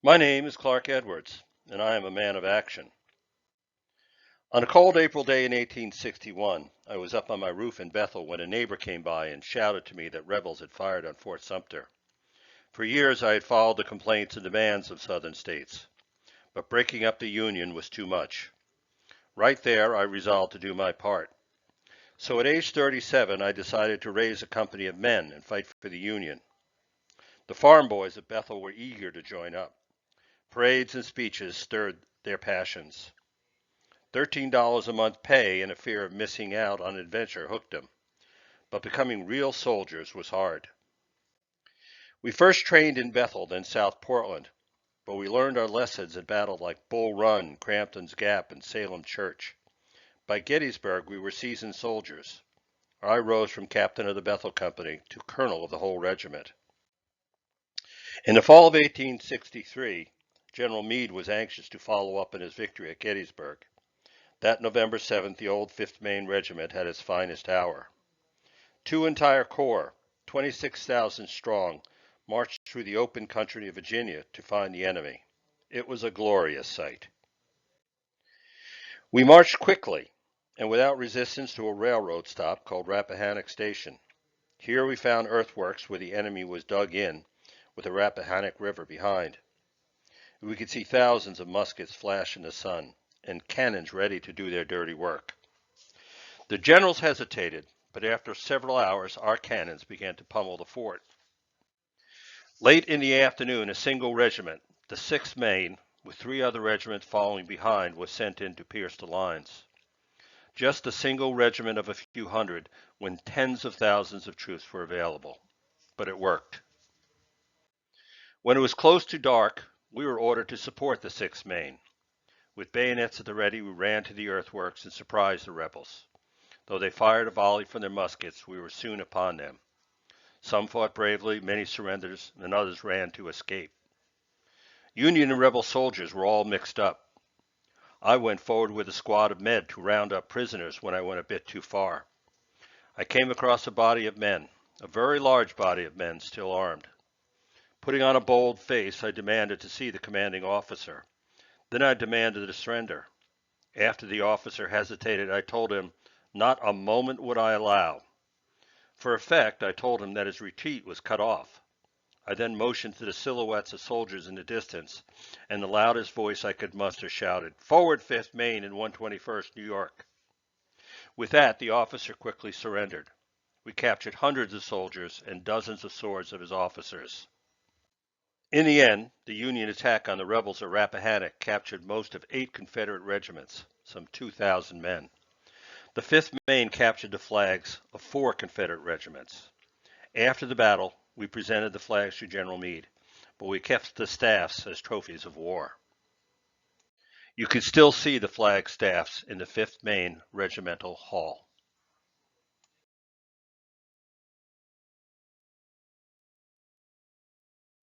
My name is Clark Edwards, and I am a man of action. On a cold April day in 1861, I was up on my roof in Bethel when a neighbor came by and shouted to me that rebels had fired on Fort Sumter. For years I had followed the complaints and demands of Southern states, but breaking up the Union was too much. Right there, I resolved to do my part. So at age 37, I decided to raise a company of men and fight for the Union. The farm boys at Bethel were eager to join up. Parades and speeches stirred their passions. $13 a month pay and a fear of missing out on adventure hooked them, but becoming real soldiers was hard. We first trained in Bethel, then South Portland, but we learned our lessons at battles like Bull Run, Crampton's Gap, and Salem Church. By Gettysburg, we were seasoned soldiers. I rose from captain of the Bethel Company to colonel of the whole regiment. In the fall of 1863, General Meade was anxious to follow up on his victory at Gettysburg. That November 7th, the old 5th Maine Regiment had its finest hour. Two entire corps, 26,000 strong, marched through the open country of Virginia to find the enemy. It was a glorious sight. We marched quickly and without resistance to a railroad stop called Rappahannock Station. Here we found earthworks where the enemy was dug in, with the Rappahannock River behind. We could see thousands of muskets flash in the sun, and cannons ready to do their dirty work. The generals hesitated, but after several hours our cannons began to pummel the fort. Late in the afternoon, a single regiment, the 6th Maine, with 3 other regiments following behind, was sent in to pierce the lines. Just a single regiment of a few hundred when tens of thousands of troops were available. But it worked. When it was close to dark, we were ordered to support the 6th Maine. With bayonets at the ready, we ran to the earthworks and surprised the rebels. Though they fired a volley from their muskets, we were soon upon them. Some fought bravely, many surrendered, and others ran to escape. Union and rebel soldiers were all mixed up. I went forward with a squad of men to round up prisoners when I went a bit too far. I came across a body of men, a very large body of men still armed. Putting on a bold face, I demanded to see the commanding officer. Then I demanded a surrender. After the officer hesitated, I told him not a moment would I allow. For effect, I told him that his retreat was cut off. I then motioned to the silhouettes of soldiers in the distance, and the loudest voice I could muster shouted, "Forward, 5th Maine and 121st New York." With that, the officer quickly surrendered. We captured hundreds of soldiers and dozens of swords of his officers. In the end, the Union attack on the rebels at Rappahannock captured most of 8 Confederate regiments, some 2,000 men. The 5th Maine captured the flags of 4 Confederate regiments. After the battle, we presented the flags to General Meade, but we kept the staffs as trophies of war. You can still see the flag staffs in the 5th Maine Regimental Hall.